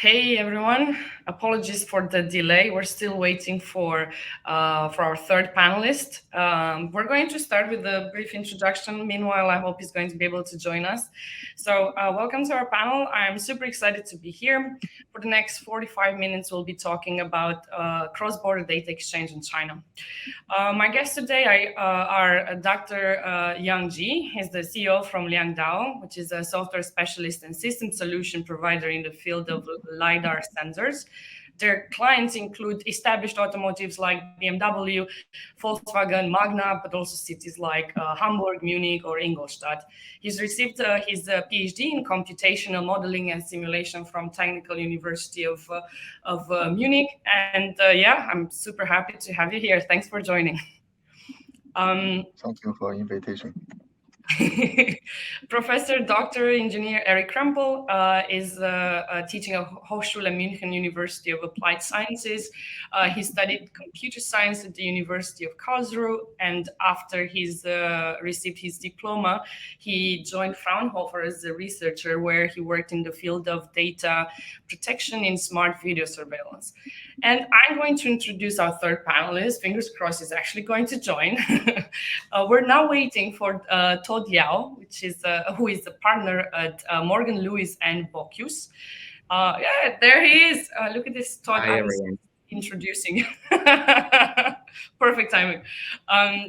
Hey everyone, apologies for the delay. We're still waiting for our third panelist. We're going to start with a brief introduction. Meanwhile, I hope he's going to be able to join us. So welcome to our panel. I'm super excited to be here. For the next 45 minutes, we'll be talking about cross-border data exchange in China. My guests today are Dr. Yang Ji. He's the CEO from LiangDao, which is a software specialist and system solution provider in the field of LiDAR sensors. Their clients include established automotives like BMW, Volkswagen, Magna, but also cities like Hamburg, Munich, or Ingolstadt. He's received his PhD in computational modeling and simulation from Technical University of Munich. And yeah, I'm super happy to have you here. Thanks for joining. Thank you for invitation. Professor Dr. Engineer Erik Krempel is teaching at Hochschule München University of Applied Sciences. He studied computer science at the University of Karlsruhe, and after he's received his diploma, he joined Fraunhofer as a researcher, where he worked in the field of data protection in smart video surveillance. And I'm going to introduce our third panelist. Fingers crossed he's actually going to join. We're now waiting for Todd Liao, who is a partner at Morgan Lewis and Bocuse. Yeah, there he is. Look at this, Todd. Hi, everyone. Introducing. Perfect timing.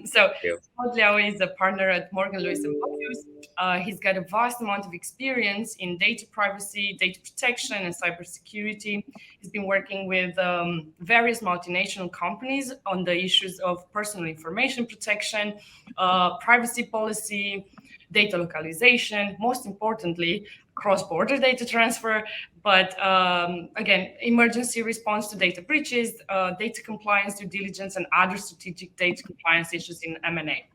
So Todd Liao is a partner at Morgan Lewis and Bocuse. He's got a vast amount of experience in data privacy, data protection, and cybersecurity. He's been working with various multinational companies on the issues of personal information protection, privacy policy, data localization, most importantly, cross-border data transfer, but again, emergency response to data breaches, data compliance, due diligence, and other strategic data compliance issues in M&A.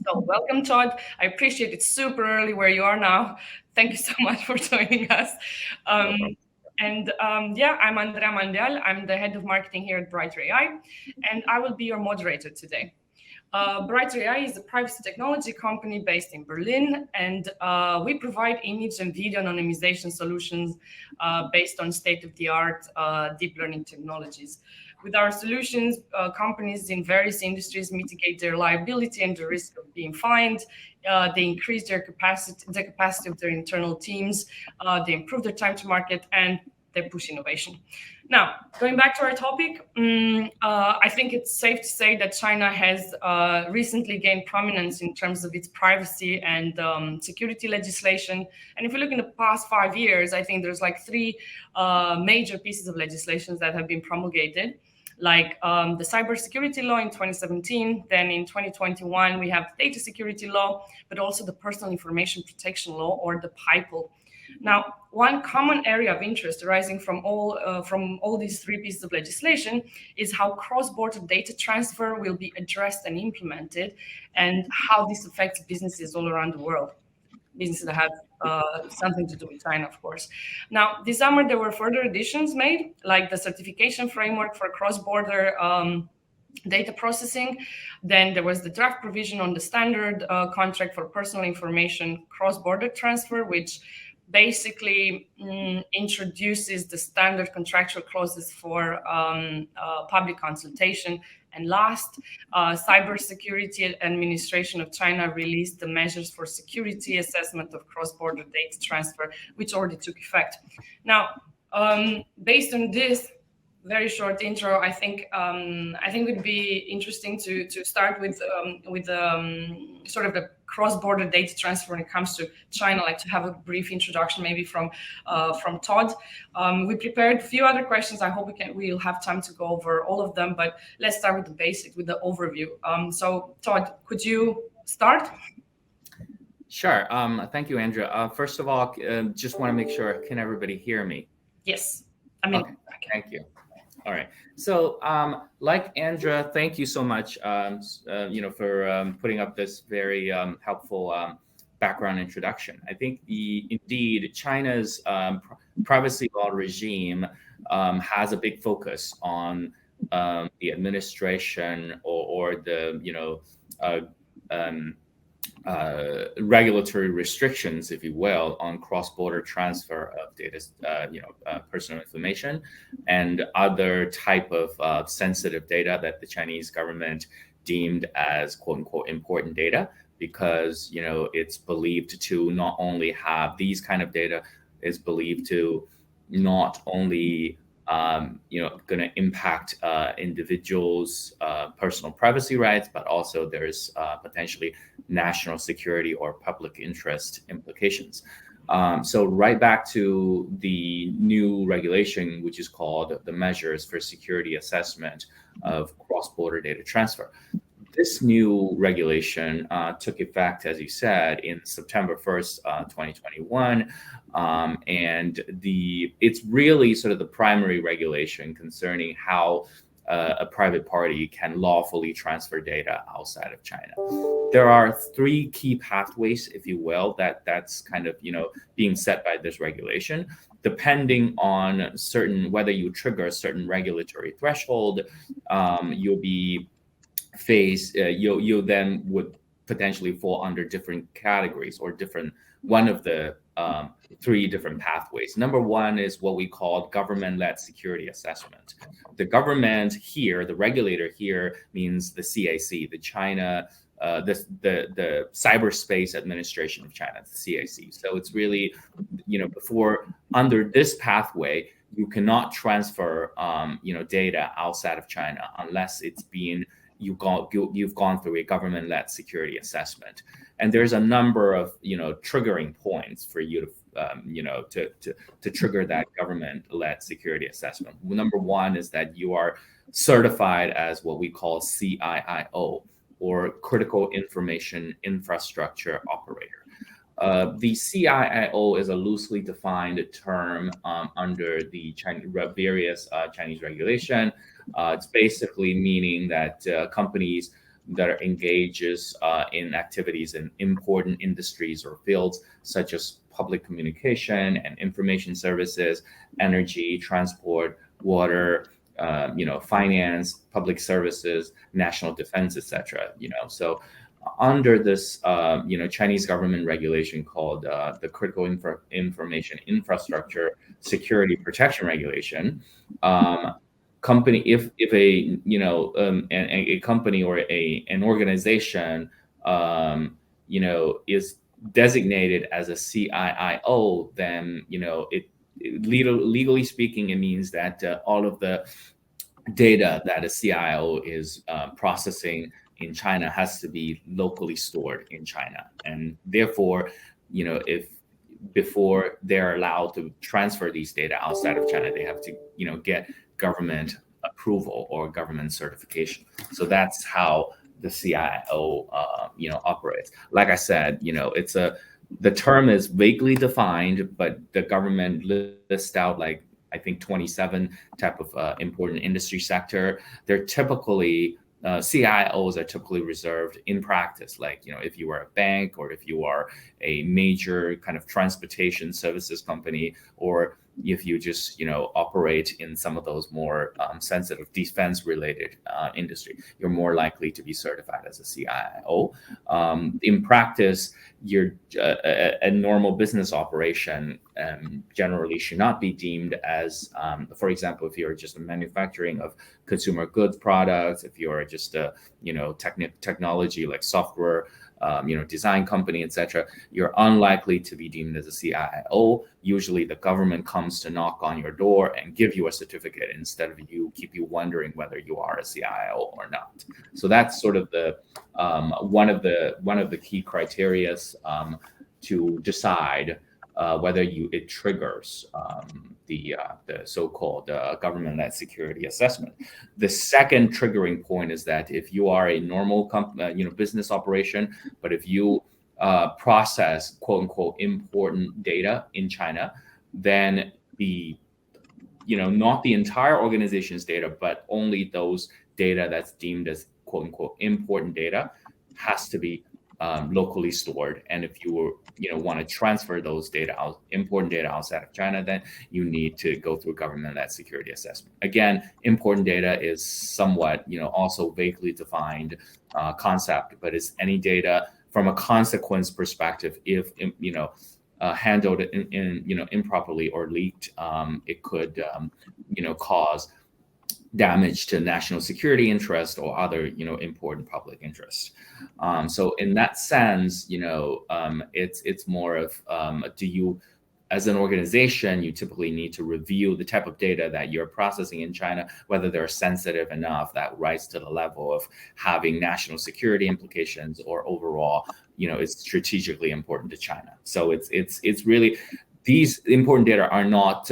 So welcome, Todd. I appreciate it's super early where you are now. Thank you so much for joining us. Yeah, I'm Andrea Mandial. I'm the head of marketing here at Brighter AI, and I will be your moderator today. Brighter AI is a privacy technology company based in Berlin, and we provide image and video anonymization solutions based on state-of-the-art deep learning technologies. With our solutions, companies in various industries mitigate their liability and the risk of being fined. They increase their capacity, the capacity of their internal teams. They improve their time to market, and they push innovation. Now, going back to our topic, I think it's safe to say that China has recently gained prominence in terms of its privacy and security legislation. And if you look in the past 5 years, I think there's like three major pieces of legislation that have been promulgated, like the cybersecurity law in 2017. Then in 2021, we have the data security law, but also the personal information protection law, or the PIPE. Now, one common area of interest arising from all these three pieces of legislation is how cross-border data transfer will be addressed and implemented, and how this affects businesses all around the world. Businesses that have something to do with China, of course. Now, this summer, there were further additions made, like the certification framework for cross-border data processing. Then there was the draft provision on the standard contract for personal information cross-border transfer, which basically introduces the standard contractual clauses for public consultation. And last, Cybersecurity Administration of China released the measures for security assessment of cross-border data transfer, which already took effect. Now, based on this very short intro, I think it would be interesting to start with sort of the cross-border data transfer when it comes to China. Like to have a brief introduction, maybe from Todd. We prepared a few other questions. I hope we'll have time to go over all of them. But let's start with the basics, with the overview. So Todd, could you start? Sure. Thank you, Andrea. First of all, just want to make sure, can everybody hear me? Yes. Okay. Thank you. All right. So, like Andrea, thank you so much, for putting up this very helpful background introduction. I think indeed China's privacy law regime has a big focus on the administration or the regulatory restrictions, if you will, on cross-border transfer of data, personal information, and other type of sensitive data that the Chinese government deemed as "quote unquote" important data, because it's believed to not only have these kind of data, is believed to not only going to impact individuals' personal privacy rights, but also there's potentially national security or public interest implications. So right back to the new regulation, which is called the Measures for Security Assessment of Cross-Border Data Transfer. This new regulation took effect, as you said, in September 1st, 2021. And it's really sort of the primary regulation concerning how a private party can lawfully transfer data outside of China. There are three key pathways, if you will, that's kind of being set by this regulation, depending on whether you trigger a certain regulatory threshold. You'll be you then would potentially fall under different categories or one of the three different pathways. Number one is what we call government-led security assessment. The government here, the regulator here, means the CAC, the China, the Cyberspace Administration of China, the CAC. So it's really, under this pathway, you cannot transfer, data outside of China unless you've gone through a government-led security assessment. And there's a number of triggering points for you to trigger that government-led security assessment. Number one is that you are certified as what we call CIIO, or Critical Information Infrastructure Operator. The CIIO is a loosely defined term under the various Chinese regulation. It's basically meaning that companies that are engages in activities in important industries or fields such as public communication and information services, energy, transport, water, finance, public services, national defense, etc. So under this, Chinese government regulation called the Critical Information Infrastructure Security Protection Regulation, company, if a company or an organization, is designated as a CIIO, then legally speaking, it means that all of the data that a CIO is processing in China has to be locally stored in China, and therefore, if before they're allowed to transfer these data outside of China, they have to get government approval or government certification. So that's how the CIO operates. Like I said, the term is vaguely defined, but the government lists out I think 27 type of important industry sector. They're typically CIOs are typically reserved in practice, if you are a bank or if you are a major kind of transportation services company, or if you just operate in some of those more sensitive defense related industry, you're more likely to be certified as a CIO. In practice, a normal business operation generally should not be deemed as, for example, if you're just manufacturing of consumer goods products, if you're just a technology like software design company, etc., you're unlikely to be deemed as a CIO. Usually the government comes to knock on your door and give you a certificate instead of keep you wondering whether you are a CIO or not. So that's sort of the one of the key criteria to decide whether it triggers the so-called government-led security assessment. The second triggering point is that if you are a normal business operation, but if you process "quote unquote" important data in China, then not the entire organization's data, but only those data that's deemed as "quote unquote" important data has to be locally stored. And if you want to transfer those important data outside of China, then you need to go through government-led security assessment. Again, important data is somewhat also vaguely defined concept, but it's any data from a consequence perspective, if handled improperly or leaked, it could cause damage to national security interest or other important public interest. So in that sense, it's more of do you, as an organization, you typically need to review the type of data that you're processing in China, whether they're sensitive enough that rise to the level of having national security implications, or overall, it's strategically important to China. So it's really, these important data are not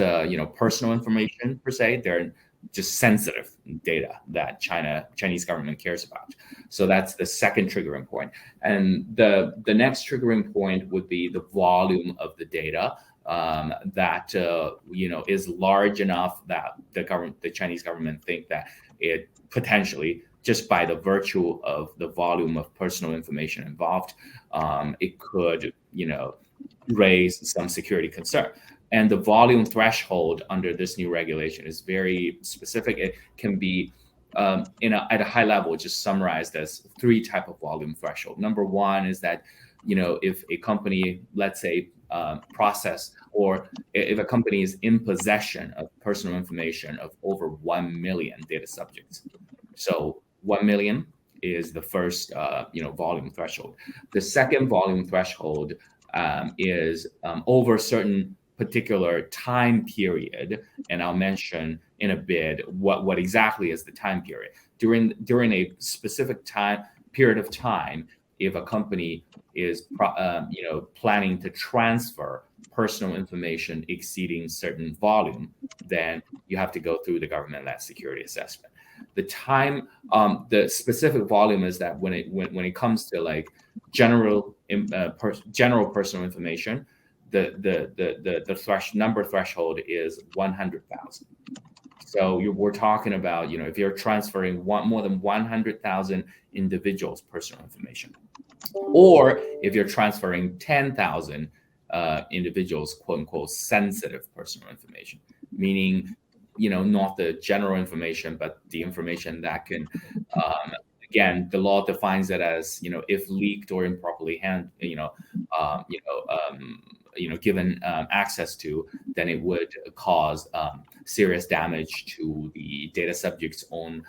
personal information per se. They're just sensitive data that Chinese government cares about. So that's the second triggering point. And the next triggering point would be the volume of the data that is large enough that the Chinese government think that it potentially, just by the virtue of the volume of personal information involved, it could raise some security concern. And the volume threshold under this new regulation is very specific. It can be at a high level just summarized as 3 type of volume threshold. Number 1 is that if a company, let's say, process, or if a company is in possession of personal information of over 1 million data subjects. So 1 million is the first volume threshold. The second volume threshold is over a certain particular time period, and I'll mention in a bit what exactly is the time period. During a specific period of time, if a company is planning to transfer personal information exceeding certain volume, then you have to go through the government-led security assessment. The specific volume is that when it comes to like general personal information, the number threshold is 100,000. So we're talking about if you're transferring more than 100,000 individuals' personal information, or if you're transferring 10,000 individuals' quote unquote sensitive personal information, meaning not the general information, but the information that can again, the law defines it as if leaked or improperly given access to, then it would cause serious damage to the data subject's own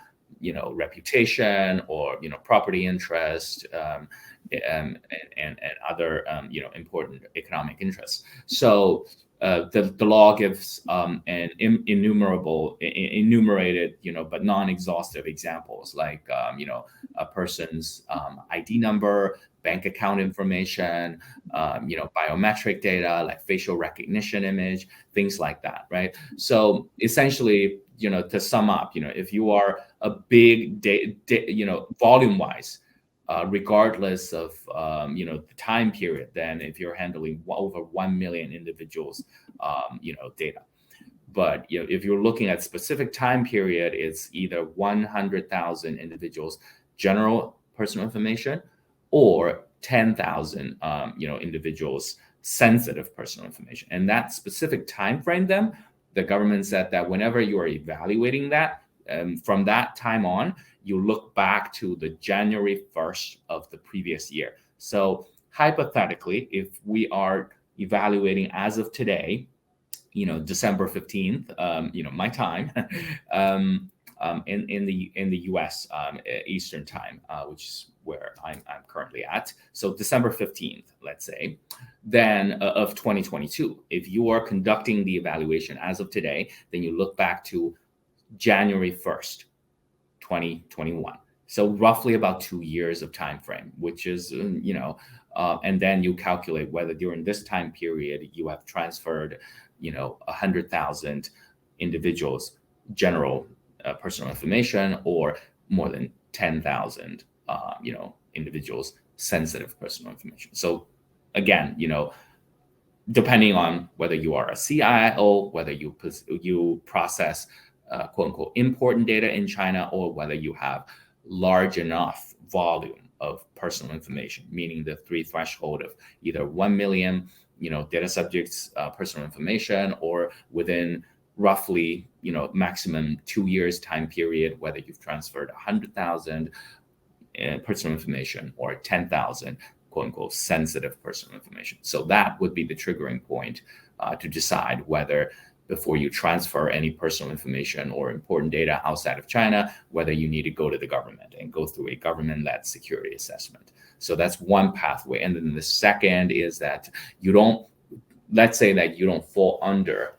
reputation or property interest, and other important economic interests. So the law gives an enumerated but non-exhaustive examples, like a person's ID number, bank account information, biometric data like facial recognition image, things like that, right? So essentially, to sum up, if you are a big volume-wise, regardless of the time period, then if you're handling over 1 million individuals, data. But if you're looking at specific time period, it's either 100,000 individuals general personal information, or 10,000 individuals sensitive personal information. And that specific time frame, then the government said that whenever you are evaluating that, from that time on, you look back to the January 1st of the previous year. So hypothetically, if we are evaluating as of today, December 15th, my time, in the US Eastern time, which is where I'm currently at. So December 15th, let's say, then of 2022, if you are conducting the evaluation as of today, then you look back to January 1st, 2021. So roughly about 2 years of time frame, which is, and then you calculate whether during this time period you have transferred, 100,000 individuals general personal information, or more than 10,000, individuals sensitive personal information. So again, depending on whether you are a CIO, whether you process quote unquote important data in China, or whether you have large enough volume of personal information, meaning the 3 threshold of either 1 million, data subjects personal information, or within roughly, maximum 2 years time period, whether you've transferred 100,000 personal information or 10,000 quote unquote sensitive personal information. So that would be the triggering point to decide whether, before you transfer any personal information or important data outside of China, whether you need to go to the government and go through a government-led security assessment. So that's one pathway. And then the second is that you don't, let's say that you don't fall under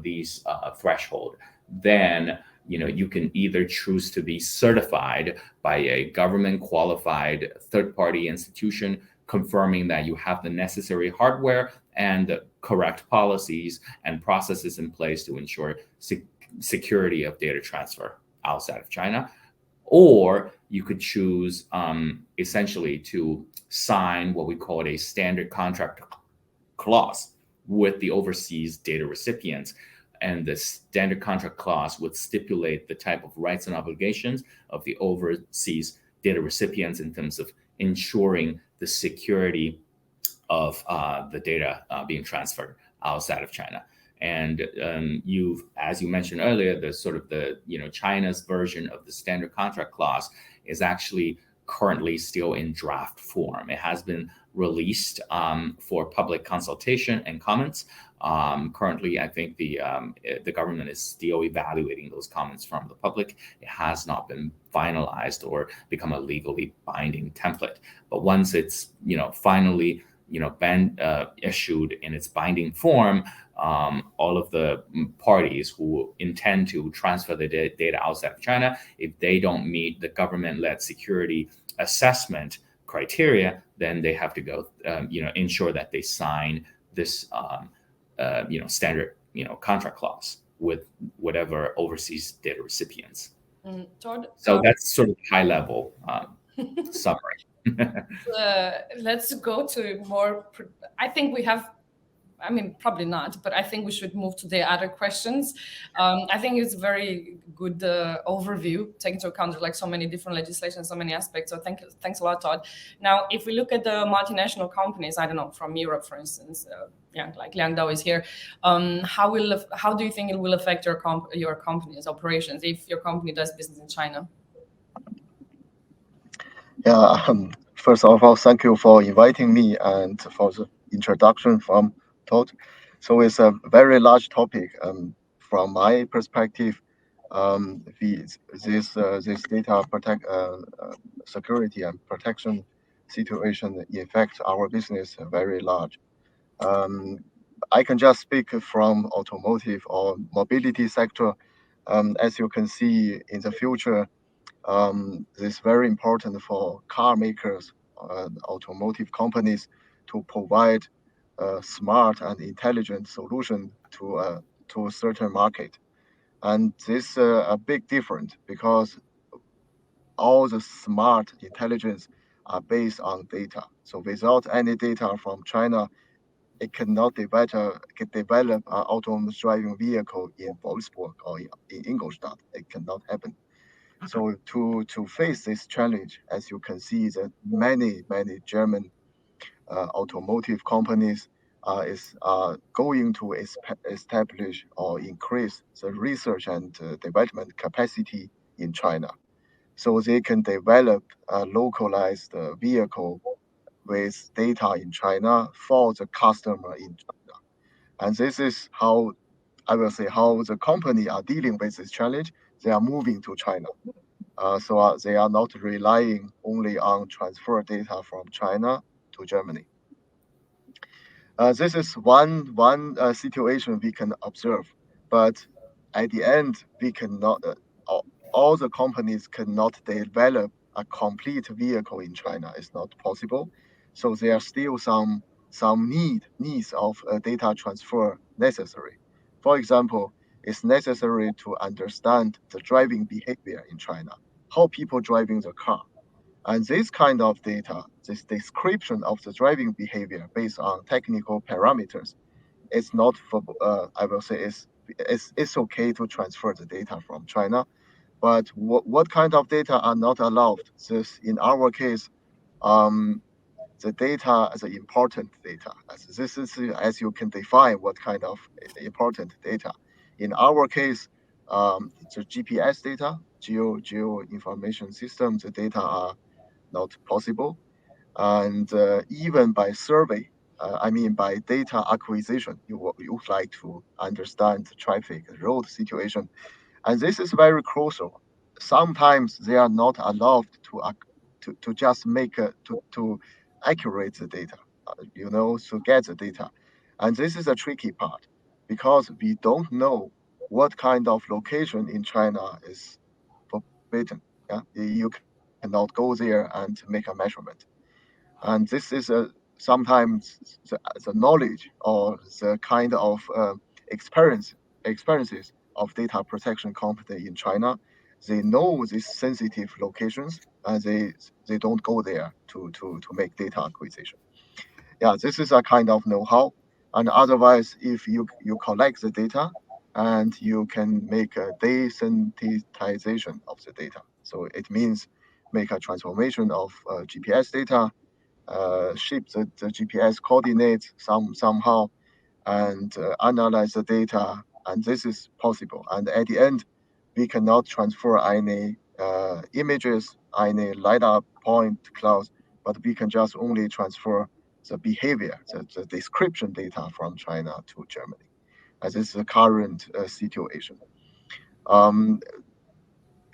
these threshold, then you can either choose to be certified by a government qualified third-party institution confirming that you have the necessary hardware and the correct policies and processes in place to ensure security of data transfer outside of China. Or you could choose essentially to sign what we call a standard contract clause with the overseas data recipients. And the standard contract clause would stipulate the type of rights and obligations of the overseas data recipients in terms of ensuring the security of the data being transferred outside of China. And as you mentioned earlier, the sort of China's version of the standard contract clause is actually currently still in draft form. It has been released for public consultation and comments. Currently, I think the government is still evaluating those comments from the public. It has not been finalized or become a legally binding template. But once it's finally been issued in its binding form, all of the parties who intend to transfer the data outside of China, if they don't meet the government-led security assessment criteria, then they have to go, ensure that they sign this, standard, contract clause with whatever overseas data recipients. Todd, so that's sort of high level summary. Let's go to more. I think we have. I mean, probably not, but I think we should move to the other questions. I think it's a very good overview, taking into account like so many different legislations, so many aspects. So thanks a lot, Todd. Now, if we look at the multinational companies, I don't know, from Europe, for instance, like LiangDao is here. How do you think it will affect your company's operations if your company does business in China? Yeah. First of all, thank you for inviting me and for the introduction from Todd. So it's a very large topic. From my perspective, this data security and protection situation affects our business very large. I can just speak from automotive or mobility sector. As you can see in the future, this is very important for car makers, automotive companies to provide smart and intelligent solution to a certain market. And this a big difference because all the smart intelligence are based on data. So without any data from China, it cannot develop an autonomous driving vehicle in Wolfsburg or in Ingolstadt. It cannot happen. So to face this challenge, as you can see, that many German automotive companies are going to establish or increase the research and development capacity in China, so they can develop a localized vehicle with data in China for the customer in China. And this is how I will say how the company are dealing with this challenge. They are moving to China. So they are not relying only on transfer data from China to Germany. This is one situation we can observe, but at the end we cannot. All the companies cannot develop a complete vehicle in China. It's not possible. So there are still some needs of data transfer necessary. For example, it's necessary to understand the driving behavior in China, how people driving the car. And this kind of data, this description of the driving behavior based on technical parameters, it's not for, I will say it's okay to transfer the data from China. But what kind of data are not allowed? This, in our case, the data as important data. This is as you can define what kind of important data. In our case, the GPS data, geo information system, the data are not possible. And even by survey, by data acquisition, you would like to understand the traffic, road situation. And this is very crucial. Sometimes they are not allowed to just make to accurate the data, to get the data. And this is a tricky part because we don't know what kind of location in China is forbidden. Yeah, you cannot go there and make a measurement. And this is sometimes the knowledge or the kind of experiences of data protection company in China. They know these sensitive locations and they don't go there to make data acquisition. Yeah, this is a kind of know-how. And otherwise, if you collect the data and you can make a desensitization of the data. So it means make a transformation of GPS data, ship the GPS coordinates somehow, and analyze the data. And this is possible. And at the end, we cannot transfer any images, any LiDAR point clouds, but we can just only transfer the behavior, the description data from China to Germany. As this is the current situation.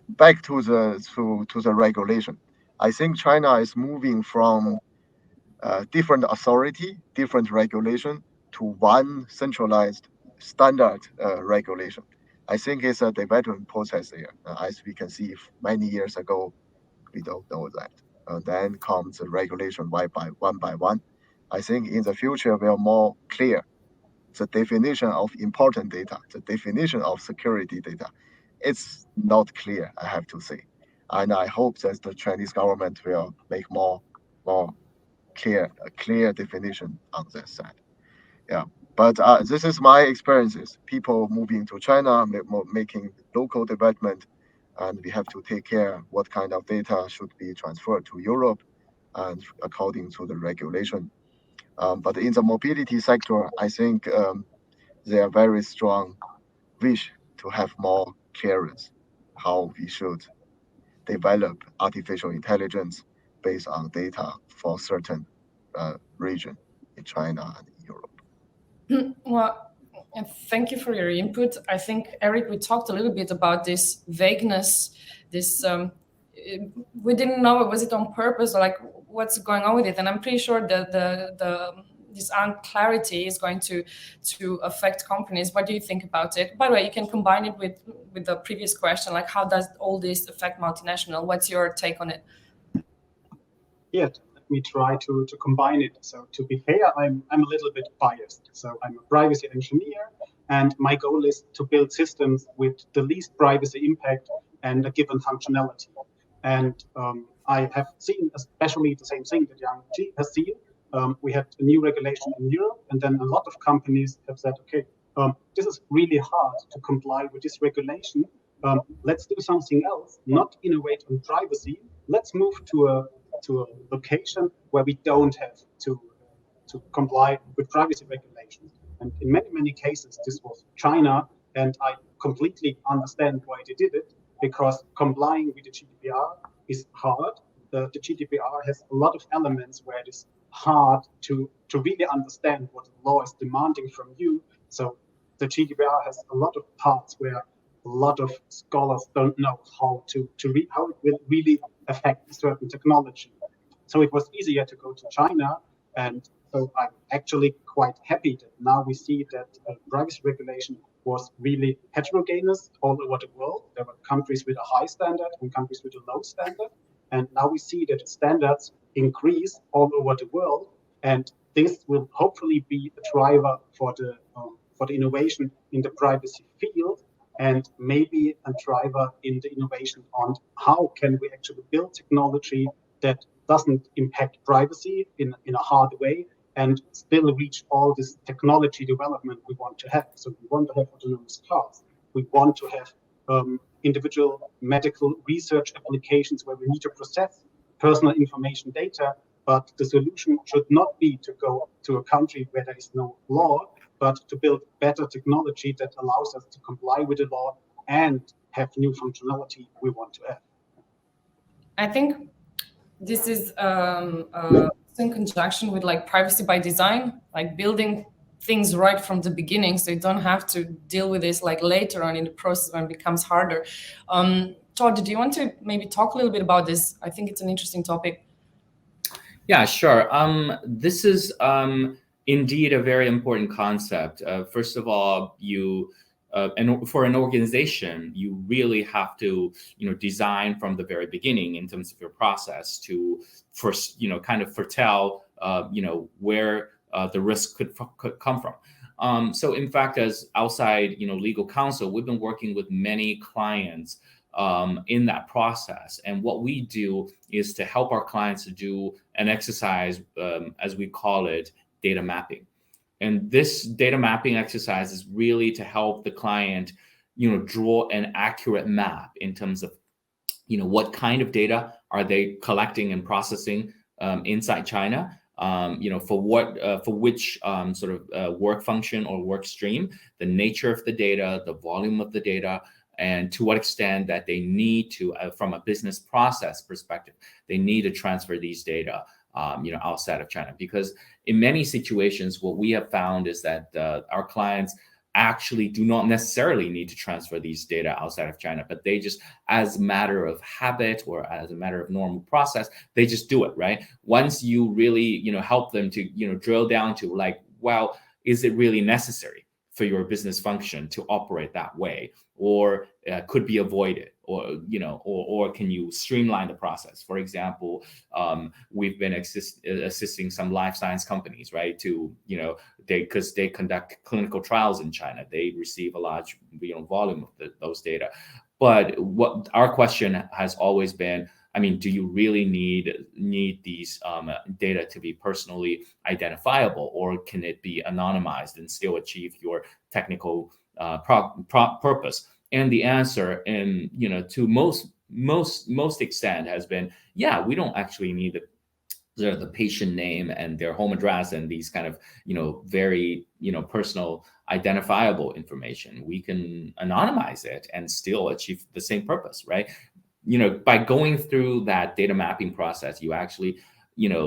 Back to the regulation. I think China is moving from different authority, different regulation to one centralized standard regulation. I think it's a development process there. As we can see, many years ago, we don't know that. Then comes the regulation one by one. I think in the future, we are more clear. The definition of important data, the definition of security data, it's not clear, I have to say. And I hope that the Chinese government will make more clear definition on that side. Yeah, but this is my experiences. People moving to China, making local development, and we have to take care what kind of data should be transferred to Europe, and according to the regulation. But in the mobility sector, I think there are very strong wish to have more clearance how we should develop artificial intelligence based on data for certain region in China and in Europe. Well, thank you for your input. I think, Erik, we talked a little bit about this vagueness, this we didn't know, was it on purpose or like what's going on with it? And I'm pretty sure that this unclarity is going to affect companies. What do you think about it? By the way, you can combine it with the previous question, like how does all this affect multinational? What's your take on it? Yeah, let me try to combine it. So to be fair, I'm a little bit biased. So I'm a privacy engineer, and my goal is to build systems with the least privacy impact and a given functionality. And I have seen especially the same thing that Yang has seen. We had a new regulation in Europe, and then a lot of companies have said, okay, this is really hard to comply with this regulation. Let's do something else, not innovate on privacy. Let's move to a location where we don't have to comply with privacy regulations. And in many cases, this was China, and I completely understand why they did it, because complying with the GDPR is hard. The GDPR has a lot of elements where it is hard to really understand what the law is demanding from you. So the GDPR has a lot of parts where a lot of scholars don't know how how it will really affect a certain technology. So it was easier to go to China, and so I'm actually quite happy that now we see that privacy regulation was really heterogeneous all over the world. There were countries with a high standard and countries with a low standard. And now we see that the standards increase all over the world. And this will hopefully be a driver for the innovation in the privacy field, and maybe a driver in the innovation on how can we actually build technology that doesn't impact privacy in a hard way and still reach all this technology development we want to have. So we want to have autonomous cars. We want to have individual medical research applications where we need to process personal information data, but the solution should not be to go to a country where there is no law, but to build better technology that allows us to comply with the law and have new functionality we want to have. I think this is a in conjunction with like privacy by design, like building things right from the beginning, so you don't have to deal with this like later on in the process when it becomes harder. Todd, do you want to maybe talk a little bit about this? I think it's an interesting topic. Yeah, sure. This is indeed a very important concept. First of all, and for an organization, you really have to, design from the very beginning in terms of your process to first, kind of foretell, where the risk could come from. So in fact, as outside, legal counsel, we've been working with many clients in that process. And what we do is to help our clients to do an exercise, as we call it, data mapping. And this data mapping exercise is really to help the client, draw an accurate map in terms of, what kind of data are they collecting and processing inside China, for which sort of work function or work stream, the nature of the data, the volume of the data, and to what extent that they need to, from a business process perspective, they need to transfer these data, outside of China. Because in many situations, what we have found is that our clients actually do not necessarily need to transfer these data outside of China, but they just, as a matter of habit or as a matter of normal process, they just do it, right? Once you really, help them to, drill down to like, well, is it really necessary for your business function to operate that way, or could be avoided, or can you streamline the process? For example, we've been assisting some life science companies, right, to, because they conduct clinical trials in China, they receive a large, volume of those data. But what our question has always been, do you really need these data to be personally identifiable, or can it be anonymized and still achieve your technical purpose? And the answer, to most extent, has been, yeah, we don't actually need the patient name and their home address and these kind of, very, personal identifiable information. We can anonymize it and still achieve the same purpose, right? By going through that data mapping process, you actually,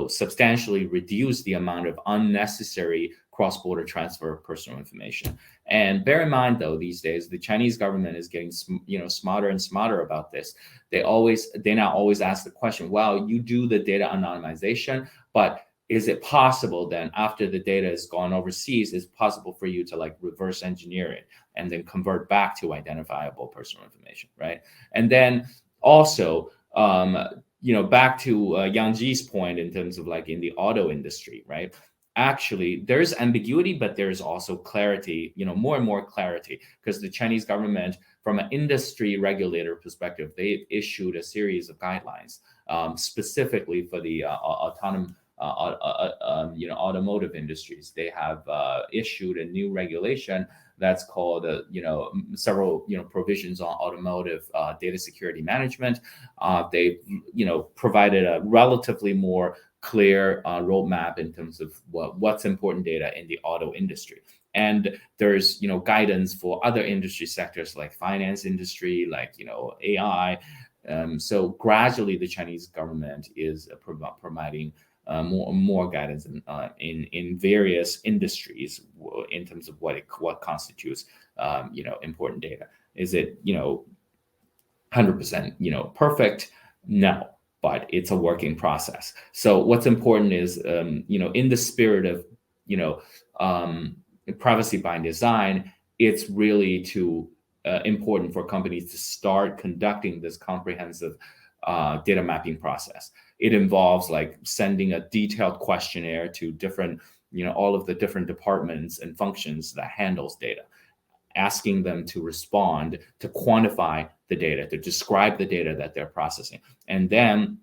substantially reduce the amount of unnecessary cross-border transfer of personal information. And bear in mind, though, these days, the Chinese government is getting, smarter and smarter about this. They now always ask the question, well, you do the data anonymization, but is it possible then, after the data is gone overseas, is it possible for you to like reverse engineer it and then convert back to identifiable personal information, right? And then also, back to Yang Ji's point in terms of like in the auto industry, right? Actually, there's ambiguity, but there's also clarity, more and more clarity, because the Chinese government, from an industry regulator perspective, they've issued a series of guidelines specifically for the automotive industries. They have issued a new regulation that's called, several, provisions on automotive data security management. They've, provided a relatively more clear roadmap in terms of what's important data in the auto industry. And there's, guidance for other industry sectors like finance industry, like, AI. So gradually the Chinese government is providing more guidance in various industries in terms of what constitutes important data. Is it 100% perfect? No, but it's a working process. So what's important is in the spirit of privacy by design, it's really important for companies to start conducting this comprehensive data mapping process. It involves like sending a detailed questionnaire to different, all of the different departments and functions that handles data, asking them to respond, to quantify the data, to describe the data that they're processing, and then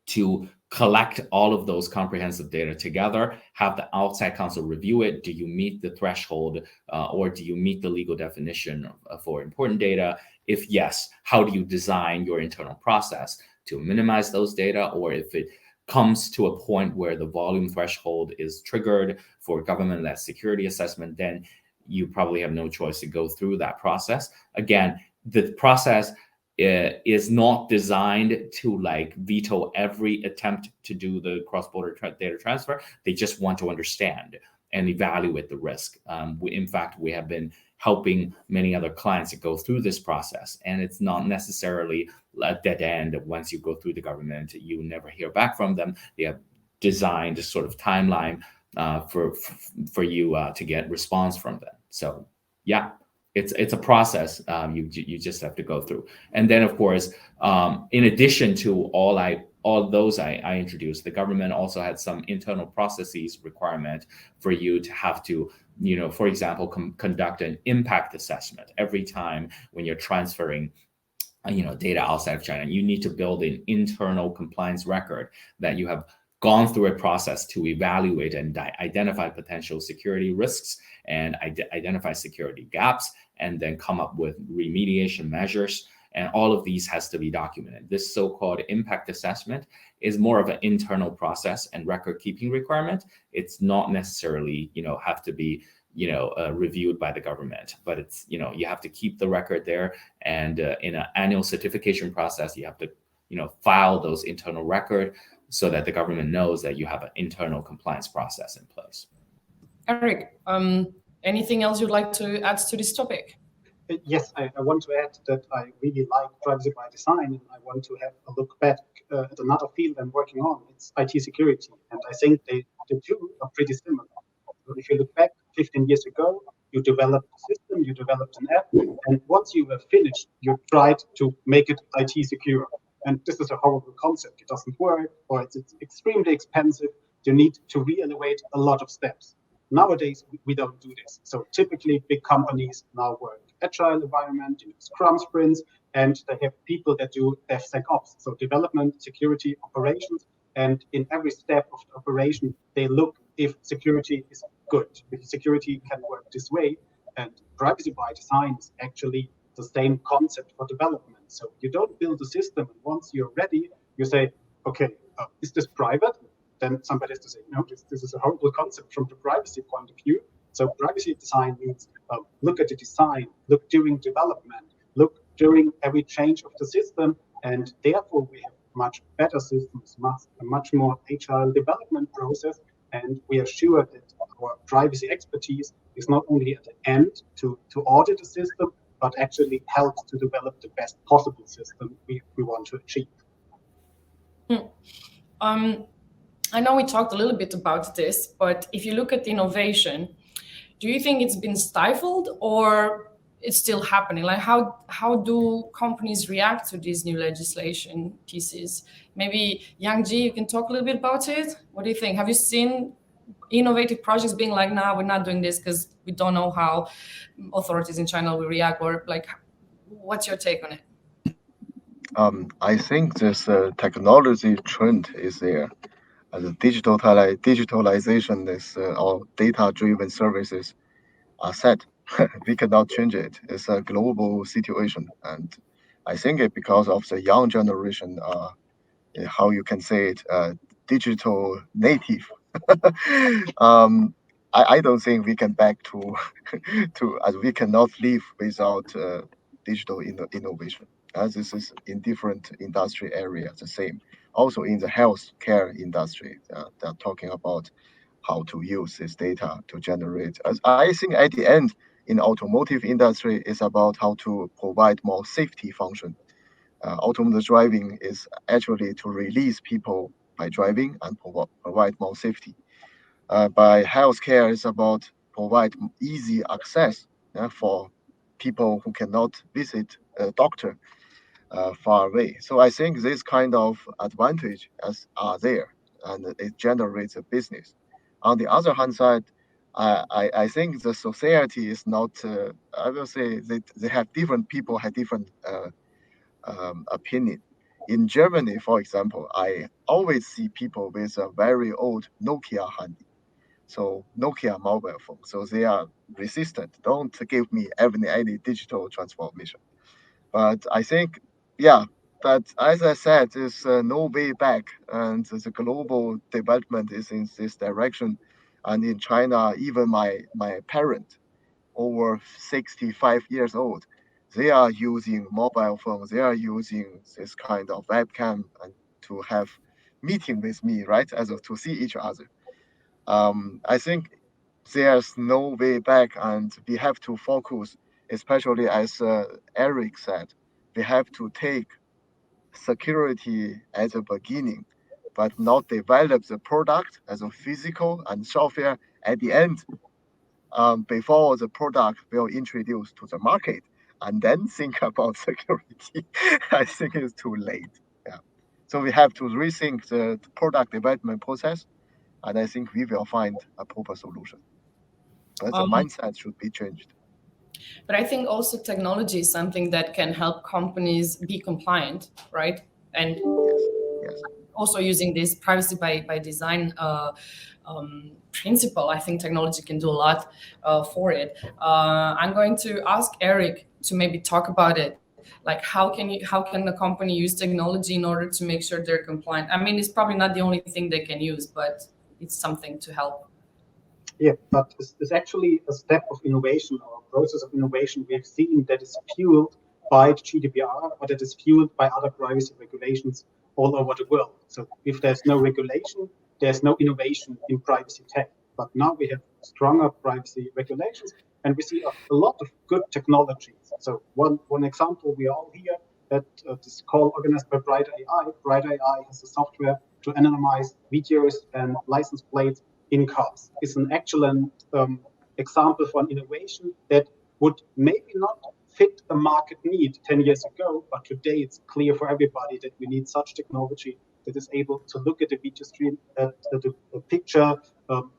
to collect all of those comprehensive data together, have the outside counsel review it. Do you meet the threshold or do you meet the legal definition for important data? If yes, how do you design your internal process to minimize those data? Or if it comes to a point where the volume threshold is triggered for government-led security assessment, then you probably have no choice to go through that process. Again, the process is not designed to like veto every attempt to do the cross-border data transfer. They just want to understand and evaluate the risk. In fact, we have been helping many other clients to go through this process, and it's not necessarily a dead end. Once you go through the government, you never hear back from them. They have designed a sort of timeline for you to get response from them. So yeah, it's a process you just have to go through. And then of course, in addition to all those I introduced, the government also had some internal processes requirement for you to have to, for example, conduct an impact assessment every time when you're transferring data outside of China. You need to build an internal compliance record that you have gone through a process to evaluate and identify potential security risks and identify security gaps, and then come up with remediation measures. And all of these has to be documented. This so-called impact assessment is more of an internal process and record keeping requirement. It's not necessarily, have to be, reviewed by the government, but it's, you have to keep the record there. And in an annual certification process, you have to, file those internal record so that the government knows that you have an internal compliance process in place. Erik, anything else you'd like to add to this topic? Yes, I want to add that I really like privacy by design, and I want to have a look back at another field I'm working on. It's IT security, and I think the two are pretty similar. So if you look back 15 years ago, you developed a system, you developed an app, and once you were finished, you tried to make it IT secure. And this is a horrible concept. It doesn't work, or it's extremely expensive. You need to re-evaluate a lot of steps. Nowadays, we don't do this. So typically, big companies now work agile environment, Scrum sprints, and they have people that do DevSecOps, so development, security, operations. And in every step of the operation, they look if security is good, if security can work this way. And privacy by design is actually the same concept for development. So you don't build a system, and once you're ready, you say, okay, is this private? Then somebody has to say, no, this is a horrible concept from the privacy point of view. So privacy design means look at the design, look during development, look during every change of the system, and therefore we have much better systems, a much more agile development process, and we are sure that our privacy expertise is not only at the end to audit the system, but actually helps to develop the best possible system we want to achieve. I know we talked a little bit about this, but if you look at innovation, do you think it's been stifled or it's still happening? Like how do companies react to these new legislation pieces? Maybe Yang, you can talk a little bit about it. What do you think? Have you seen innovative projects being like, nah, we're not doing this because we don't know how authorities in China will react, or like, what's your take on it? I think this technology trend is there. The digitalization is all data-driven services are set. We cannot change it. It's a global situation, and I think it because of the young generation, how you can say it, digital native. I don't think we can back to as we cannot live without digital innovation. This is in different industry areas the same. Also in the healthcare industry, they're talking about how to use this data to generate. As I think at the end in automotive industry is about how to provide more safety function. Autonomous driving is actually to release people by driving and provide more safety. By healthcare is about provide easy access for people who cannot visit a doctor far away. So I think this kind of advantage are there, and it generates a business. On the other hand side, I think the society is not. I will say that they have different people have different opinion. In Germany, for example, I always see people with a very old Nokia handy. So Nokia mobile phone. So they are resistant. Don't give me any digital transformation. But I think, yeah, but as I said, there's no way back, and the global development is in this direction. And in China, even my parent, over 65 years old, they are using mobile phones, they are using this kind of webcam and to have meeting with me, right? As of to see each other. I think there's no way back, and we have to focus, especially as Erik said, we have to take security at the beginning, but not develop the product as a physical and software at the end, before the product will introduce to the market, and then think about security. I think it's too late. Yeah. So we have to rethink the product development process, and I think we will find a proper solution. But the mindset should be changed. But I think also technology is something that can help companies be compliant, right? And Yes. also using this privacy by design principle, I think technology can do a lot for it. I'm going to ask Erik to maybe talk about it. Like how can the company use technology in order to make sure they're compliant? I mean, it's probably not the only thing they can use, but it's something to help. Yeah, but it's actually a step of innovation or a process of innovation we've seen that is fueled by GDPR, or that is fueled by other privacy regulations all over the world. So if there's no regulation, there's no innovation in privacy tech. But now we have stronger privacy regulations, and we see a lot of good technologies. So one example we all hear that this call organized by Bright AI. Bright AI has a software to anonymize videos and license plates in cars. It's an excellent example for an innovation that would maybe not fit a market need 10 years ago, but today it's clear for everybody that we need such technology that is able to look at the video stream, at the picture,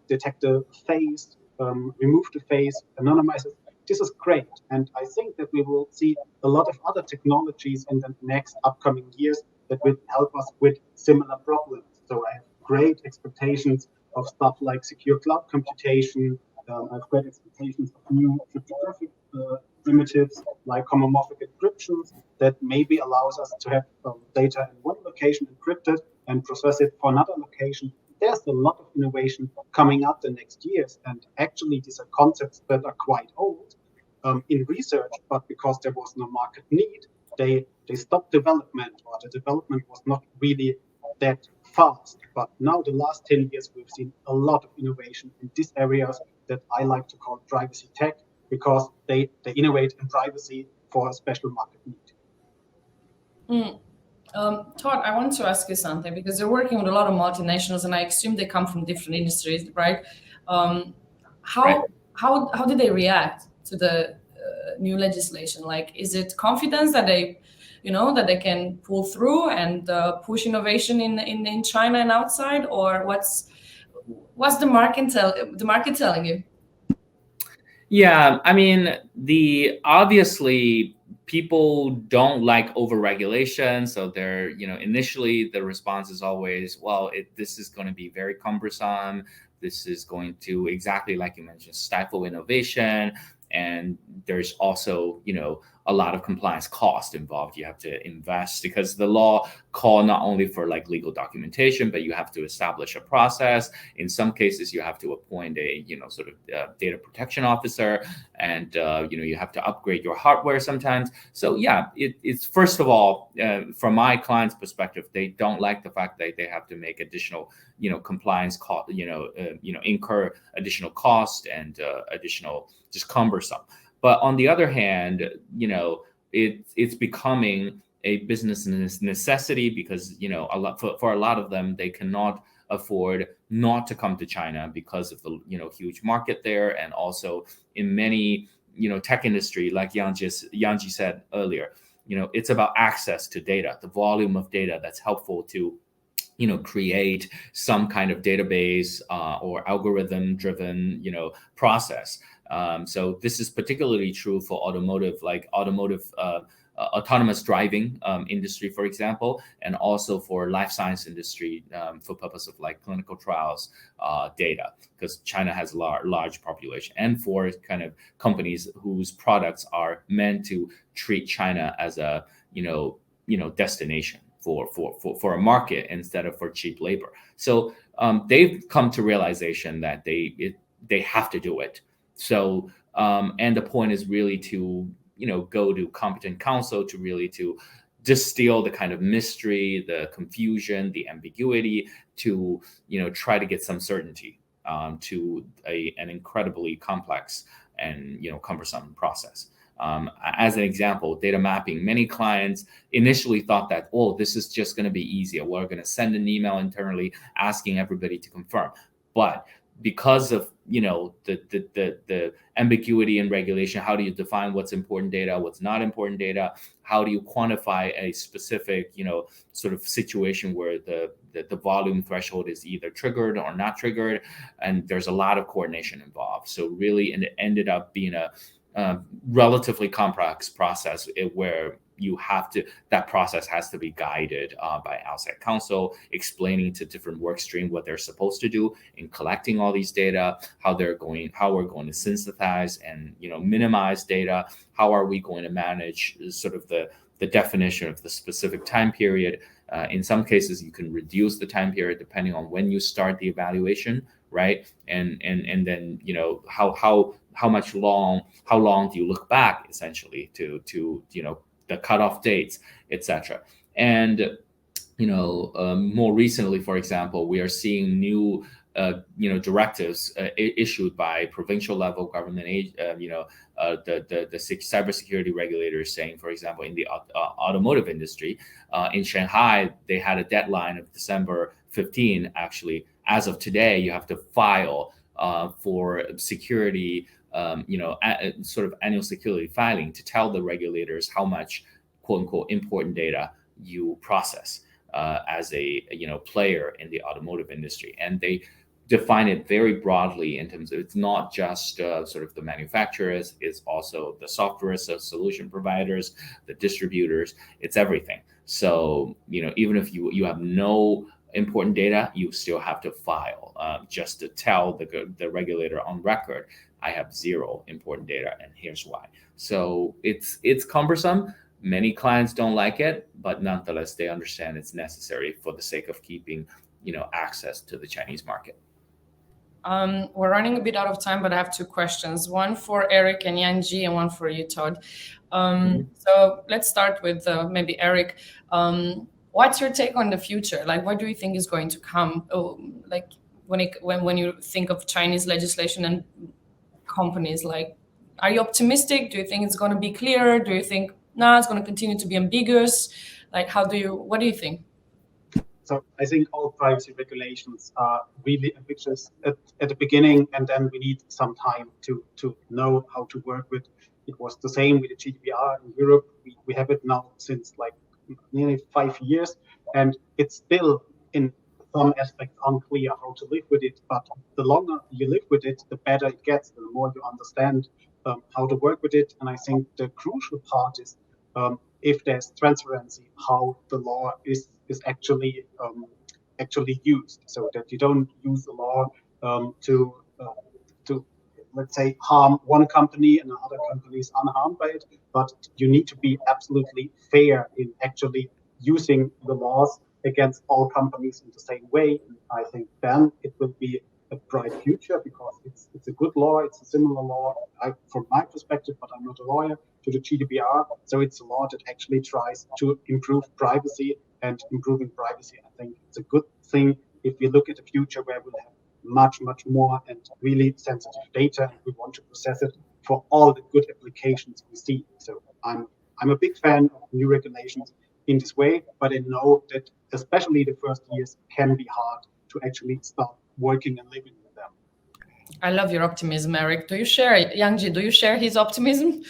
detect the face, remove the face, anonymize it. This is great. And I think that we will see a lot of other technologies in the next upcoming years that will help us with similar problems. So I have great expectations of stuff like secure cloud computation. I have great expectations of new cryptographic primitives like homomorphic encryptions that maybe allows us to have data in one location encrypted and process it for another location. There's a lot of innovation coming up the next years, and actually these are concepts that are quite old in research, but because there was no market need, they stopped development, or the development was not really that fast. But now the last 10 years, we've seen a lot of innovation in these areas that I like to call privacy tech, because they innovate in privacy for a special market need. Todd, I want to ask you something, because you're working with a lot of multinationals, and I assume they come from different industries, right? How did they react to the new legislation? Like, is it confidence that they can pull through and push innovation in China and outside, or what's the market telling you? Yeah, I mean, obviously people don't like overregulation, so they're initially the response is always, well, this is going to be very cumbersome. This is going to, exactly like you mentioned, stifle innovation. And there's also, a lot of compliance cost involved. You have to invest, because the law call not only for like legal documentation, but you have to establish a process. In some cases, you have to appoint a, sort of data protection officer, and, you have to upgrade your hardware sometimes. So yeah, it's first of all, from my client's perspective, they don't like the fact that they have to make additional, compliance cost, incur additional cost and additional just cumbersome. But on the other hand, it's becoming a business necessity, because for a lot of them, they cannot afford not to come to China because of the huge market there, and also in many tech industry, like Yangji said earlier, it's about access to data, the volume of data that's helpful to create some kind of database or algorithm-driven process. So this is particularly true for automotive autonomous driving industry, for example, and also for life science industry for purpose of like clinical trials data, because China has a large population, and for kind of companies whose products are meant to treat China as a destination for a market instead of for cheap labor. So they've come to realization that they have to do it. So and the point is really to go to competent counsel to really to distill the kind of mystery, the confusion, the ambiguity, to try to get some certainty to an incredibly complex and cumbersome process. As an example, data mapping, many clients initially thought that, oh, this is just going to be easier. We're going to send an email internally asking everybody to confirm. But because of the ambiguity in regulation, how do you define what's important data, what's not important data? How do you quantify a specific sort of situation where the volume threshold is either triggered or not triggered? And there's a lot of coordination involved. So really, and it ended up being a relatively complex process where that process has to be guided by outside counsel, explaining to different work streams what they're supposed to do in collecting all these data, how we're going to synthesize and minimize data, how are we going to manage sort of the definition of the specific time period. In some cases, you can reduce the time period depending on when you start the evaluation, right? And then how long do you look back essentially to the cutoff dates, etc. And more recently, for example, we are seeing new directives issued by provincial level government the cybersecurity regulators saying, for example, in the automotive industry in Shanghai, they had a deadline of December 15. Actually, as of today, you have to file for security, sort of annual security filing to tell the regulators how much quote unquote important data you process as a player in the automotive industry. And they define it very broadly in terms of it's not just sort of the manufacturers, it's also the software solution providers, the distributors, it's everything. So even if you have no important data, you still have to file just to tell the regulator on record, I have zero important data and here's why. So it's cumbersome. Many clients don't like it, but nonetheless, they understand it's necessary for the sake of keeping access to the Chinese market. We're running a bit out of time, but I have two questions. One for Erik and Yang, and one for you, Todd. So let's start with maybe Erik. What's your take on the future? Like, what do you think is going to come? Like when you think of Chinese legislation and companies, like, are you optimistic? Do you think it's going to be clearer? Do you think it's going to continue to be ambiguous? Like, what do you think? So I think all privacy regulations are really ambitious at the beginning, and then we need some time to know how to work with. It was the same with the GDPR in Europe. We have it now since like nearly 5 years, and it's still in some aspects unclear how to live with it. But the longer you live with it, the better it gets, the more you understand how to work with it. And I think the crucial part is if there's transparency, how the law is actually used, so that you don't use the law to let's say harm one company and other companies unharmed by it, but you need to be absolutely fair in actually using the laws against all companies in the same way. And I think then it will be a bright future because it's a good law, it's a similar law, from my perspective, but I'm not a lawyer, to the GDPR. So it's a law that actually tries to improve privacy, and improving privacy, I think it's a good thing if we look at the future where we'll have much more and really sensitive data, and we want to process it for all the good applications we see. So I'm a big fan of new regulations in this way, but I know that especially the first years can be hard to actually start working and living with them. I love your optimism, Erik. Do you share it? Yang, do you share his optimism?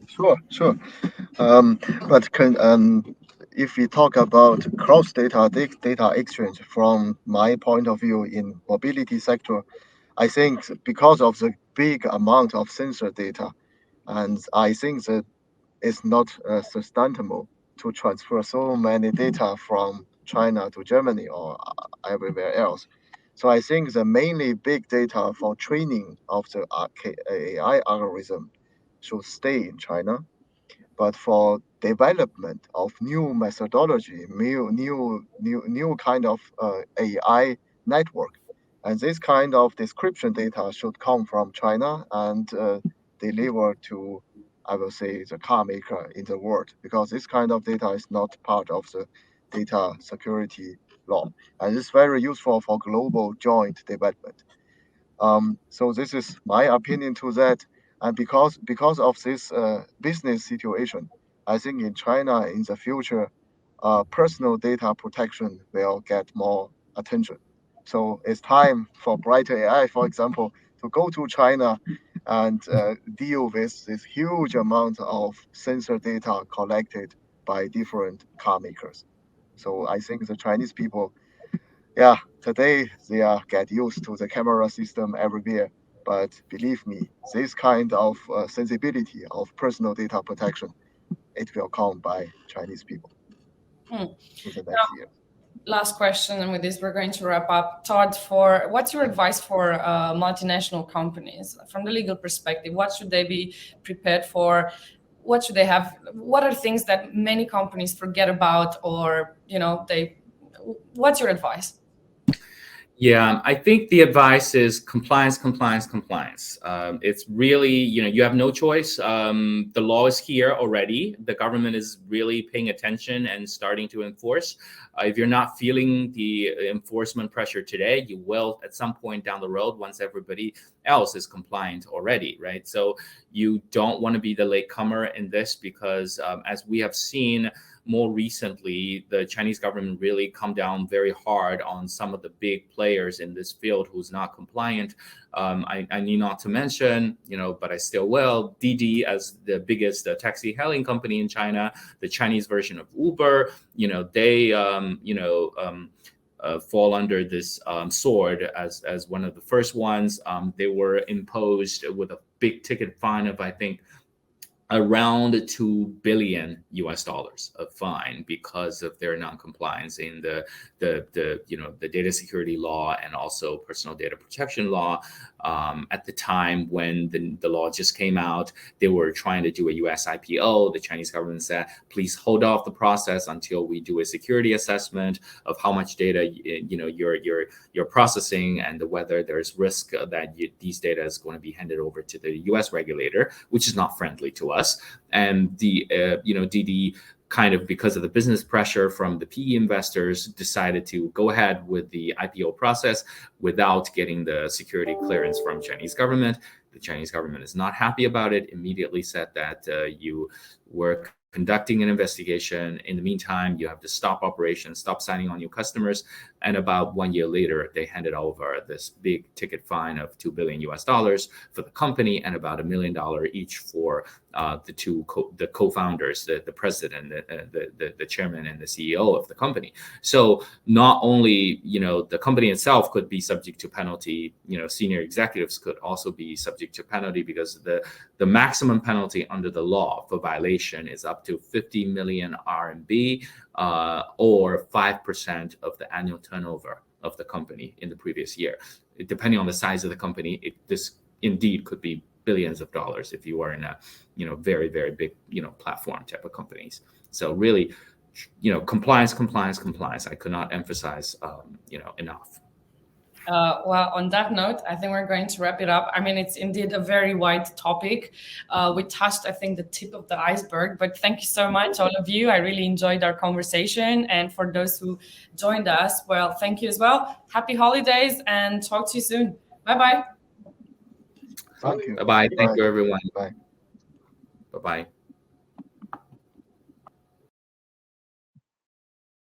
Sure. But if we talk about cross data exchange from my point of view in mobility sector, I think because of the big amount of sensor data, and I think that it's not sustainable to transfer so many data from China to Germany or everywhere else. So I think the mainly big data for training of the AI algorithm should stay in China. But for development of new methodology, new kind of AI network, and this kind of description data should come from China and deliver to I will say, the car maker in the world, because this kind of data is not part of the data security law, and it's very useful for global joint development. So this is my opinion to that. And because of this business situation, I think in China in the future, personal data protection will get more attention. So it's time for Bright AI, for example, to go to China and deal with this huge amount of sensor data collected by different car makers. So I think the Chinese people, yeah, today they are get used to the camera system everywhere. But believe me, this kind of sensibility of personal data protection, it will come by Chinese people in the next year. Last question, and with this we're going to wrap up. Todd, what's your advice for multinational companies from the legal perspective? What should they be prepared for? What should they have? What are things that many companies forget about, or what's your advice? Yeah, I think the advice is compliance, compliance, compliance. It's really, you have no choice. The law is here already. The government is really paying attention and starting to enforce. If you're not feeling the enforcement pressure today, you will at some point down the road once everybody else is compliant already, right? So you don't want to be the latecomer in this, because as we have seen more recently, the Chinese government really come down very hard on some of the big players in this field who's not compliant. I need not to mention, but I still will, Didi as the biggest taxi hailing company in China, the Chinese version of Uber, they, fall under this sword as one of the first ones. They were imposed with a big ticket fine of, I think, around $2 billion of fine because of their non-compliance in the data security law and also personal data protection law. At the time when the law just came out, they were trying to do a US IPO. The Chinese government said, please hold off the process until we do a security assessment of how much data you're processing and whether there's risk that these data is going to be handed over to the US regulator, which is not friendly to us. And Didi kind of, because of the business pressure from the PE investors, decided to go ahead with the IPO process without getting the security clearance from Chinese government. The Chinese government is not happy about it, immediately said that you were conducting an investigation. In the meantime, you have to stop operations, stop signing on new customers. And about 1 year later, they handed over this big ticket fine of $2 billion for the company and about $1 million each for the co-founders, the president, the chairman, and the CEO of the company. So not only the company itself could be subject to penalty, senior executives could also be subject to penalty, because the maximum penalty under the law for violation is up to 50 million RMB, or 5% of the annual turnover of the company in the previous year. Depending on the size of the company, this indeed could be billions of dollars if you are in a very, very big platform type of companies. So really, compliance. I could not emphasize enough. Well, on that note, I think we're going to wrap it up. I mean, it's indeed a very wide topic. We touched, I think, the tip of the iceberg, but thank you so much, all of you. I really enjoyed our conversation. And for those who joined us, well, thank you as well. Happy holidays and talk to you soon. Bye-bye. Thank you. Bye-bye. Thank you, everyone. Bye. Bye-bye.